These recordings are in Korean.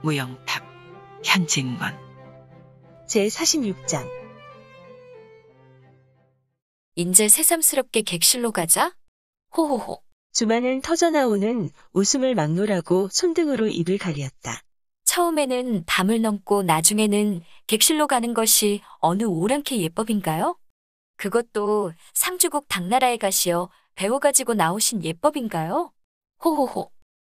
무영탑, 현진건. 제46장. 인제 새삼스럽게 객실로 가자? 호호호. 주마는 터져나오는 웃음을 막노라고 손등으로 입을 가리었다. 처음에는 담을 넘고 나중에는 객실로 가는 것이 어느 오랑캐 예법인가요? 그것도 상주국 당나라에 가시어 배워가지고 나오신 예법인가요? 호호호.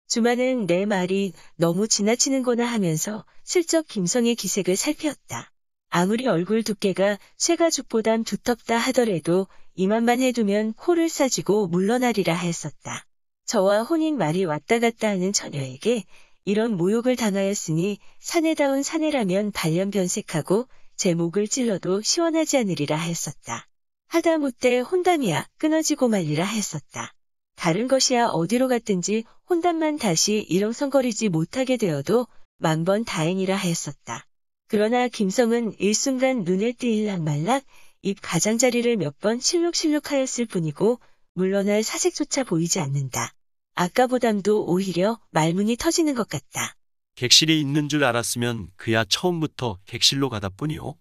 주마는 내 말이 너무 지나치는구나 하면서 슬쩍 김성의 기색을 살피었다. 아무리 얼굴 두께가 쇠가죽보단 두텁다 하더라도 이만만 해두면 호를 싸지고 물러나리라 하였었다. 저와 혼인 말이 왔다 갔다 하는 처녀에게 이런 모욕을 당하였으니 사내다운 사내라면 발연변색하고 제 목을 찔러도 시원하지 않으리라 하였었다. 하다못해 혼담이야 끊어지고 말리라 하였었다. 다른 것이야 어디로 갔든지 혼담만 다시 일렁성거리지 못하게 되어도 만번 다행이라 하였었다. 그러나 김성은 일순간 눈에 띄일락 말락 입 가장자리를 몇 번 실룩실룩하였을 뿐이고 물러날 사색조차 보이지 않는다. 아까보담도 오히려 말문이 터지는 것 같다. 객실이 있는 줄 알았으면 그야 처음부터 객실로 가다 뿐이오.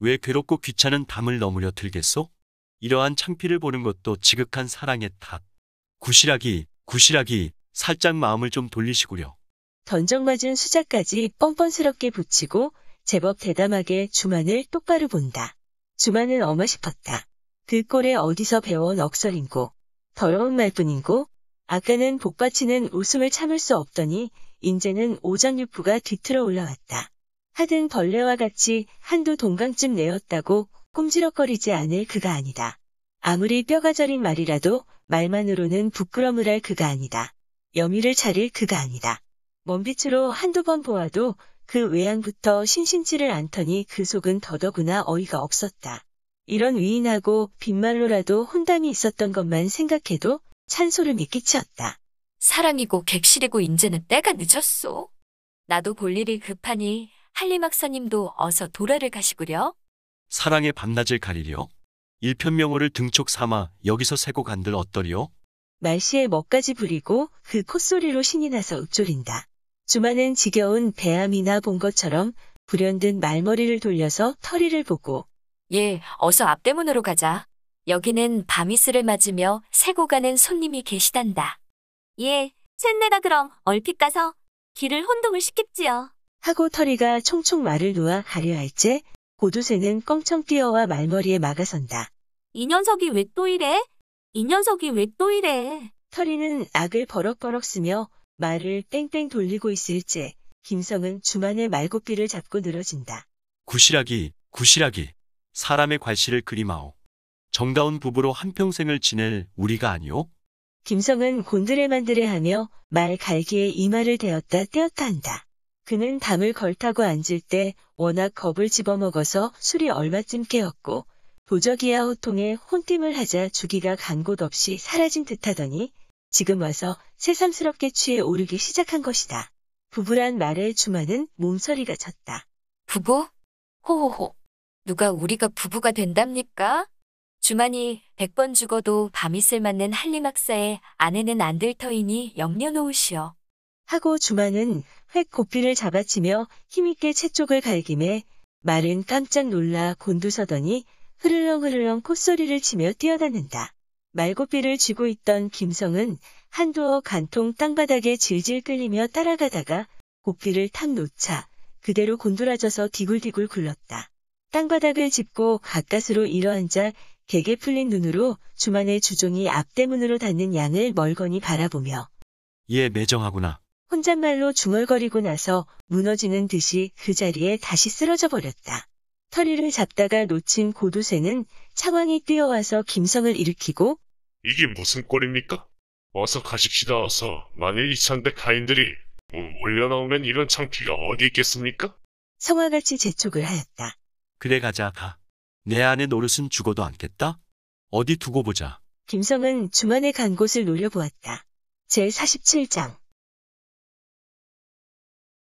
왜 괴롭고 귀찮은 담을 넘으려 들겠소? 이러한 창피를 보는 것도 지극한 사랑의 탓. 구실하기, 살짝 마음을 좀 돌리시구려. 던정맞은 수작까지 뻔뻔스럽게 붙이고 제법 대담하게 주만을 똑바로 본다. 주만은 어마 싶었다. 그 꼴에 어디서 배워온 억설인고 더러운 말뿐인고 아까는 복받치는 웃음을 참을 수 없더니 인제는 오장육부가 뒤틀어 올라왔다. 하등 벌레와 같이 한두 동강쯤 내었다고 꼼지럭거리지 않을 그가 아니다. 아무리 뼈가 저린 말이라도 말만으로는 부끄러움을 할 그가 아니다. 여미를 차릴 그가 아니다. 먼 빛으로 한두 번 보아도 그 외양부터 신신치를 않더니 그 속은 더더구나 어이가 없었다. 이런 위인하고 빈말로라도 혼담이 있었던 것만 생각해도 찬소름이 끼쳤다. 사랑이고 객실이고 인제는 때가 늦었소. 나도 볼 일이 급하니 한리막사님도 어서 도라를 가시구려. 사랑의 밤낮을 가리려. 일편명호를 등촉 삼아 여기서 세고 간들 어떠리요? 말씨에 멋까지 부리고 그 콧소리로 신이 나서 읊조린다. 주마는 지겨운 배암이나 본 것처럼 불현듯 말머리를 돌려서 터리를 보고 예, 어서 앞대문으로 가자. 여기는 밤이슬을 맞으며 세고 가는 손님이 계시단다. 예, 쇳내가 그럼 얼핏 가서 길을 혼동을 시킵지요. 하고 터리가 총총 말을 놓아 가려 할째 고두새는 껑청 뛰어와 말머리에 막아선다. 이 녀석이 왜 또 이래? 이 녀석이 왜 또 이래? 터리는 악을 버럭버럭 쓰며 말을 뺑뺑 돌리고 있을째 김성은 주만의 말고삐를 잡고 늘어진다. 구실하기, 사람의 괄시를 그리마오. 정다운 부부로 한평생을 지낼 우리가 아니오? 김성은 곤드레만드레하며 말 갈기에 이마를 대었다 떼었다 한다. 그는 담을 걸타고 앉을 때 워낙 겁을 집어먹어서 술이 얼마쯤 깨었고 도적이야 호통에 혼팀을 하자 주기가 간 곳 없이 사라진 듯하더니 지금 와서 새삼스럽게 취해 오르기 시작한 것이다. 부부란 말에 주마는 몸서리가 쳤다. 부부? 호호호. 누가 우리가 부부가 된답니까? 주만이 100번 죽어도 밤이슬 맞는 한리막사의 아내는 안 될 터이니 염려놓으시오. 하고 주마는 획 고삐를 잡아치며 힘있게 채 쪽을 갈김에 말은 깜짝 놀라 곤두서더니 흐르렁흐르렁 콧소리를 치며 뛰어다닌다. 말고삐를 쥐고 있던 김성은 한두어 간통 땅바닥에 질질 끌리며 따라가다가 고삐를 탁 놓자 그대로 곤두라져서 디굴디굴 굴렀다. 땅바닥을 짚고 가까스로 일어앉아 개게 풀린 눈으로 주만의 주종이 앞대문으로 닿는 양을 멀거니 바라보며 예, 매정하구나. 혼잣말로 중얼거리고 나서 무너지는 듯이 그 자리에 다시 쓰러져 버렸다. 터리를 잡다가 놓친 고두새는 차광이 뛰어와서 김성을 일으키고 이게 무슨 꼴입니까? 어서 가십시다 어서. 만일 이창대 가인들이 올려나오면 이런 창피가 어디 있겠습니까? 성화같이 재촉을 하였다. 그래 가자 가. 내 아내 노릇은 죽어도 않겠다? 어디 두고 보자. 김성은 주만에 간 곳을 노려보았다. 제47장.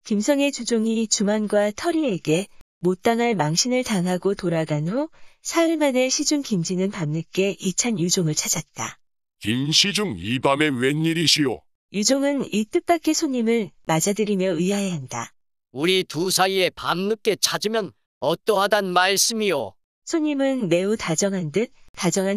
김성의 주종이 주만과 터리에게 못당할 망신을 당하고 돌아간 후 사흘 만에 시중 김진은 밤늦게 이찬 유종을 찾았다. 김시중 이 밤에 웬일이시오? 유종은 이 뜻밖의 손님을 맞아들이며 의아해한다. 우리 두 사이에 밤늦게 찾으면 어떠하단 말씀이요? 손님은 매우 다정한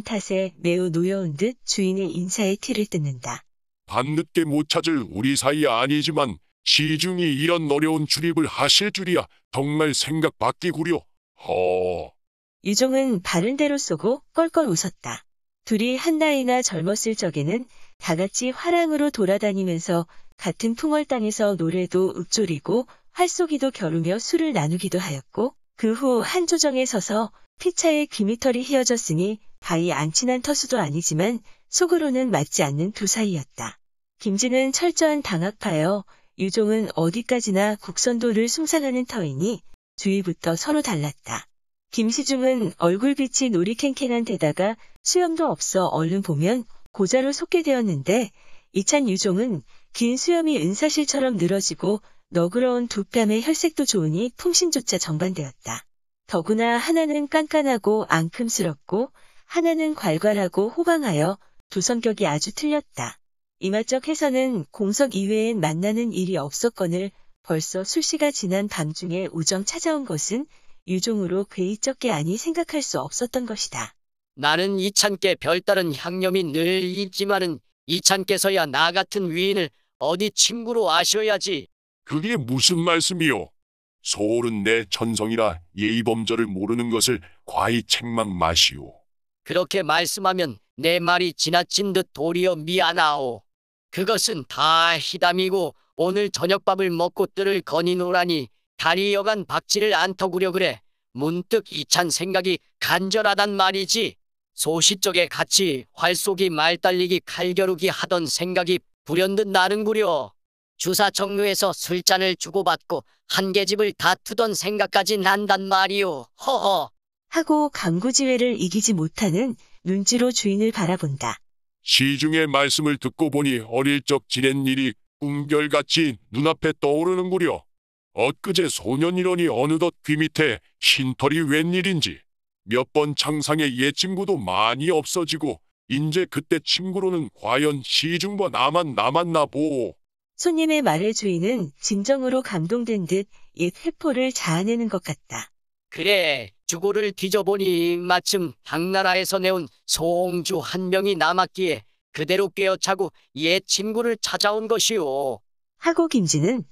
탓에 매우 노여운 듯 주인의 인사에 티를 뜯는다. 밤늦게 못 찾을 우리 사이 아니지만 시중이 이런 어려운 출입을 하실 줄이야 정말 생각 밖이구려. 유종은 바른 대로 쏘고 껄껄 웃었다. 둘이 한 나이나 젊었을 적에는 다 같이 화랑으로 돌아다니면서 같은 풍월 땅에서 노래도 읊조리고 활쏘기도 겨루며 술을 나누기도 하였고 그 후 한 조정에 서서 피차에 귀미털이 휘어졌으니 가히 안 친한 터수도 아니지만 속으로는 맞지 않는 두 사이였다. 김진은 철저한 당학파여 유종은 어디까지나 국선도를 숭상하는 터이니 주위부터 서로 달랐다. 김시중은 얼굴빛이 노리캥캥한 데다가 수염도 없어 얼른 보면 고자로 속게 되었는데 이찬 유종은 긴 수염이 은사실처럼 늘어지고 너그러운 두 뺨의 혈색도 좋으니 품신조차 정반대였다. 더구나 하나는 깐깐하고 앙큼스럽고 하나는 괄괄하고 호방하여 두 성격이 아주 틀렸다. 이맛적 해서는 공석 이외엔 만나는 일이 없었거늘 벌써 술시가 지난 밤중에 우정 찾아온 것은 유종으로 괴이적게 아니 생각할 수 없었던 것이다. 나는 이찬께 별다른 향념이 늘 있지만은 이찬께서야 나 같은 위인을 어디 친구로 아셔야지. 그게 무슨 말씀이요? 소홀은 내 천성이라 예의범절을 모르는 것을 과히 책망 마시오. 그렇게 말씀하면 내 말이 지나친 듯 도리어 미안하오. 그것은 다 희담이고 오늘 저녁밥을 먹고 뜰을 거니노라니 다리 여간 박지를 안 터구려 그래. 문득 이찬 생각이 간절하단 말이지. 소시적에 같이 활쏘기 말달리기 칼겨루기 하던 생각이 불현듯 나는구려. 주사 정류에서 술잔을 주고받고 한 계집을 다투던 생각까지 난단 말이오. 허허. 하고 강구지회를 이기지 못하는 눈치로 주인을 바라본다. 시중의 말씀을 듣고 보니 어릴 적 지낸 일이 꿈결같이 눈앞에 떠오르는구려. 엊그제 소년이러니 어느덧 귀 밑에 흰털이 웬일인지 몇 번 창상의 옛 친구도 많이 없어지고 인제 그때 친구로는 과연 시중과 나만 남았나 보오. 손님의 말에 주인은 진정으로 감동된 듯 옛 회포를 자아내는 것 같다. 그래, 주고를 뒤져보니 마침 당나라에서 내온 소홍주 한 명이 남았기에 그대로 꿰어차고 옛 친구를 찾아온 것이오. 하고 김진은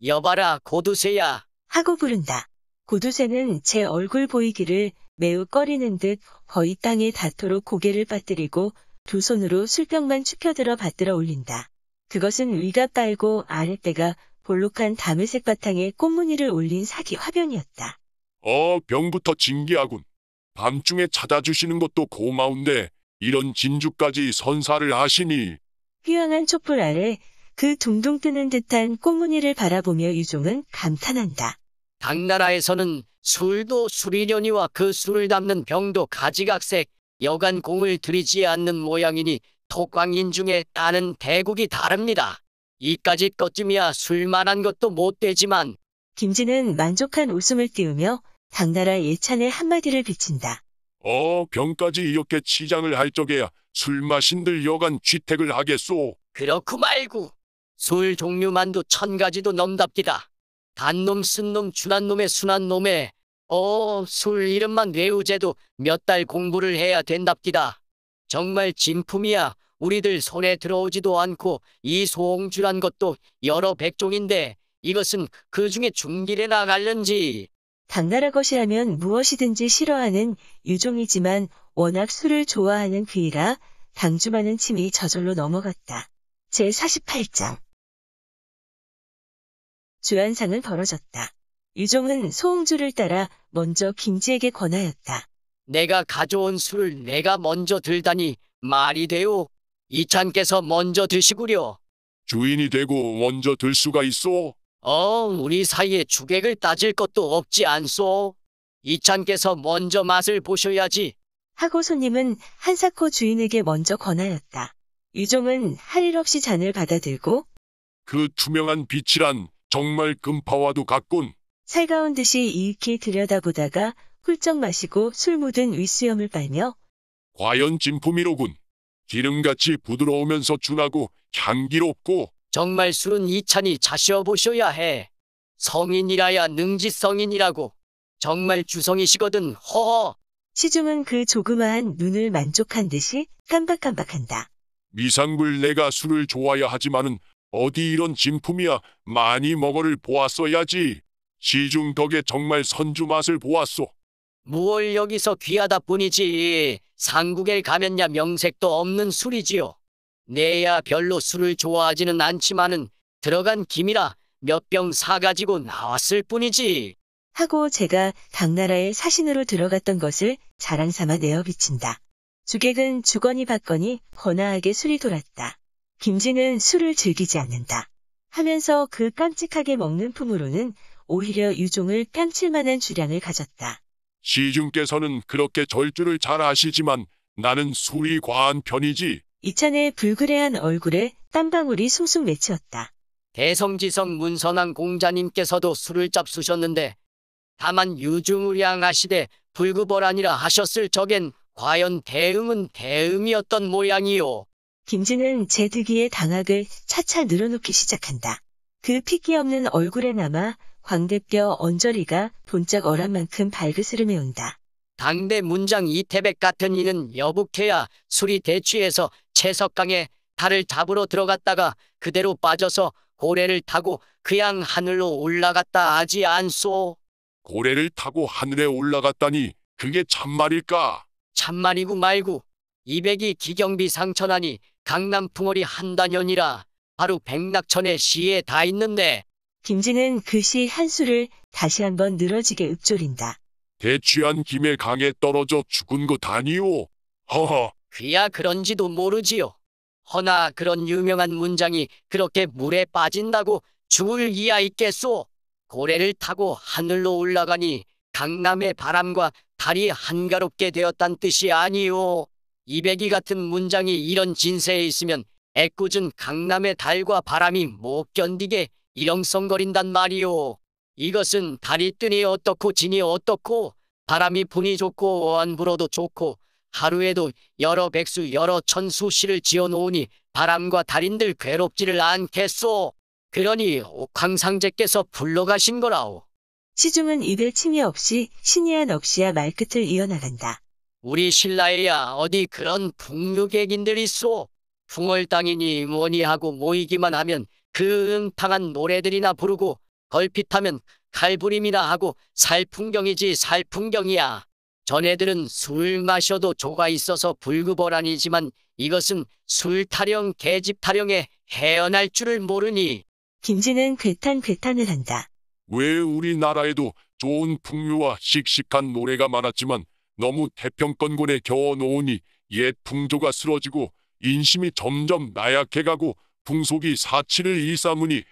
여봐라 고두쇠야. 하고 부른다. 고두쇠는 제 얼굴 보이기를 매우 꺼리는 듯 거의 땅에 닿도록 고개를 빠뜨리고 두 손으로 술병만 축혀들어 받들어 올린다. 그것은 위가 빨고 아랫배가 볼록한 다물색 바탕에 꽃무늬를 올린 사기 화병이었다. 병부터 진기하군. 밤중에 찾아주시는 것도 고마운데 이런 진주까지 선사를 하시니. 휘황한 촛불 아래 그 둥둥 뜨는 듯한 꽃무늬를 바라보며 유종은 감탄한다. 당나라에서는 술도 술이려니와 그 술을 담는 병도 가지각색 여간 공을 들이지 않는 모양이니 토광인 중에 따는 대국이 다릅니다. 이까짓 것쯤이야 술만한 것도 못 되지만. 김진은 만족한 웃음을 띄우며 당나라 예찬의 한마디를 비친다. 병까지 이렇게 치장을 할 적에야 술 마신들 여간 취택을 하겠소. 그렇고 말고 술 종류만도 1000가지도 넘답디다. 단놈, 쓴놈, 준한놈의 순한놈에 술 이름만 외우제도 몇 달 공부를 해야 된답디다. 정말 진품이야. 우리들 손에 들어오지도 않고 이 소홍주란 것도 여러 백종인데 이것은 그 중에 중길에 나갈는지. 당나라 것이라면 무엇이든지 싫어하는 유종이지만 워낙 술을 좋아하는 그이라 당주마는 침이 저절로 넘어갔다. 제48장 주안상은 벌어졌다. 유종은 소홍주를 따라 먼저 김지에게 권하였다. 내가 가져온 술을 내가 먼저 들다니 말이 돼요. 이찬께서 먼저 드시구려. 주인이 되고 먼저 들 수가 있소? 우리 사이에 주객을 따질 것도 없지 않소. 이찬께서 먼저 맛을 보셔야지. 하고 손님은 한사코 주인에게 먼저 권하였다. 유종은 할 일 없이 잔을 받아들고 그 투명한 빛이란 정말 금파와도 같군. 살가운 듯이 이윽히 들여다보다가 훌쩍 마시고 술 묻은 윗수염을 빨며 과연 진품이로군. 기름같이 부드러우면서 준하고 향기롭고. 정말 술은 이찬이 자셔 보셔야 해. 성인이라야 능지성인이라고. 정말 주성이시거든, 허허. 시중은 그 조그마한 눈을 만족한 듯이 깜박깜박한다. 미상불 내가 술을 좋아야 하지만은 어디 이런 진품이야. 많이 먹어를 보았어야지. 시중 덕에 정말 선주 맛을 보았소. 무얼 여기서 귀하다 뿐이지. 상국에 가면야 명색도 없는 술이지요. 내야 별로 술을 좋아하지는 않지만은 들어간 김이라 몇 병 사가지고 나왔을 뿐이지. 하고 제가 당나라에 사신으로 들어갔던 것을 자랑 삼아 내어 비친다. 주객은 주거니 받거니 번화하게 술이 돌았다. 김진은 술을 즐기지 않는다. 하면서 그 깜찍하게 먹는 품으로는 오히려 유종을 뺨칠 만한 주량을 가졌다. 시중께서는 그렇게 절주를 잘 아시지만 나는 술이 과한 편이지. 이찬의 불그레한 얼굴에 땀방울이 숭숭 맺히었다. 대성지성 문선왕 공자님께서도 술을 잡수셨는데 다만 유중우량하시되 불구벌아니라 하셨을 적엔 과연 대응은 대응이었던 모양이요. 김진은 제 득이의 당학을 차차 늘어놓기 시작한다. 그 핏기 없는 얼굴에 남아 광대뼈 언저리가 본짝 어란 만큼 발그스름해 온다. 당대 문장 이태백 같은 이는 여북해야 술이 대취해서 채석강에 달을 잡으러 들어갔다가 그대로 빠져서 고래를 타고 그양 하늘로 올라갔다 하지 않소. 고래를 타고 하늘에 올라갔다니 그게 참말일까? 참말이고 말고 200이 기경비 상천하니 강남 풍월이 한단연이라 바로 백낙천의 시에 다 있는데. 김진은 그 시 한 수를 다시 한번 늘어지게 읊조린다. 대취한 김에 강에 떨어져 죽은 것 아니오. 허허. 그야 그런지도 모르지요. 허나 그런 유명한 문장이 그렇게 물에 빠진다고 죽을 이야 있겠소. 고래를 타고 하늘로 올라가니 강남의 바람과 달이 한가롭게 되었단 뜻이 아니오. 200이 같은 문장이 이런 진세에 있으면 애꿎은 강남의 달과 바람이 못 견디게 일렁성거린단 말이오. 이것은 달이 뜨니 어떻고 지니 어떻고 바람이 부니 좋고 어안 불어도 좋고 하루에도 여러 백수 여러 천수 시를 지어놓으니 바람과 달인들 괴롭지를 않겠소. 그러니 옥황상제께서 불러가신 거라오. 시중은 입에 침이 없이 신이야 넋이야 말끝을 이어나간다. 우리 신라에야 어디 그런 풍류객인들 있소. 풍월 땅이니 뭐니 하고 모이기만 하면 그 응탕한 노래들이나 부르고 걸핏하면 칼부림이나 하고 살풍경이지 살풍경이야. 전애들은 술 마셔도 조가 있어서 불구벌아니지만 이것은 술 타령 계집 타령에 헤어날 줄을 모르니. 김진은 괴탄괴탄을 한다. 왜 우리나라에도 좋은 풍류와 씩씩한 노래가 많았지만 너무 태평권곤에 겨워놓으니 옛 풍조가 쓰러지고 인심이 점점 나약해가고 풍속이 사치를 일삼으니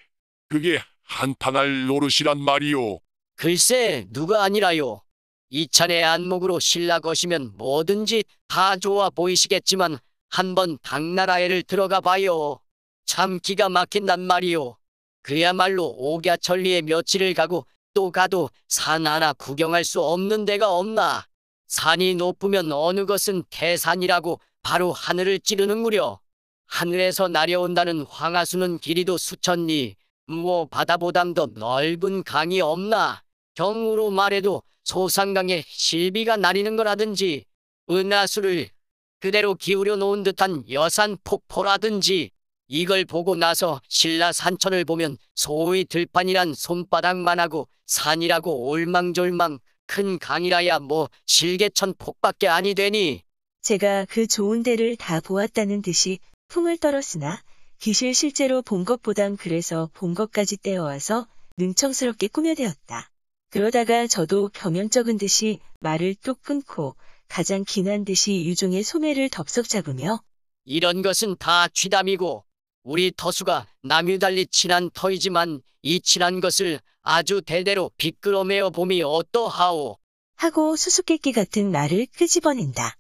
그게 한탄할 노릇이란 말이오. 글쎄 누가 아니라요. 이찬의 안목으로 신라 것이면 뭐든지 다 좋아 보이시겠지만 한번 당나라에를 들어가 봐요. 참 기가 막힌단 말이오. 그야말로 옥야천리에 며칠을 가고 또 가도 산 하나 구경할 수 없는 데가 없나. 산이 높으면 어느 것은 태산이라고 바로 하늘을 찌르는구려. 하늘에서 날려온다는 황하수는 길이도 수천리, 뭐 바다보단 더 넓은 강이 없나. 경우로 말해도 소상강에 실비가 나리는 거라든지 은하수를 그대로 기울여 놓은 듯한 여산 폭포라든지. 이걸 보고 나서 신라 산천을 보면 소위 들판이란 손바닥만 하고 산이라고 올망졸망 큰 강이라야 뭐 실개천 폭밖에 아니 되니. 제가 그 좋은 데를 다 보았다는 듯이 풍을 떨었으나 기실 실제로 본 것보단 그래서 본 것까지 떼어와서 능청스럽게 꾸며대었다. 그러다가 저도 겸연쩍은 듯이 말을 뚝 끊고 가장 긴한 듯이 유종의 소매를 덥석 잡으며 이런 것은 다 취담이고 우리 터수가 남유달리 친한 터이지만 이 친한 것을 아주 대대로 비끄러매어 봄이 어떠하오. 하고 수수께끼 같은 말을 끄집어낸다.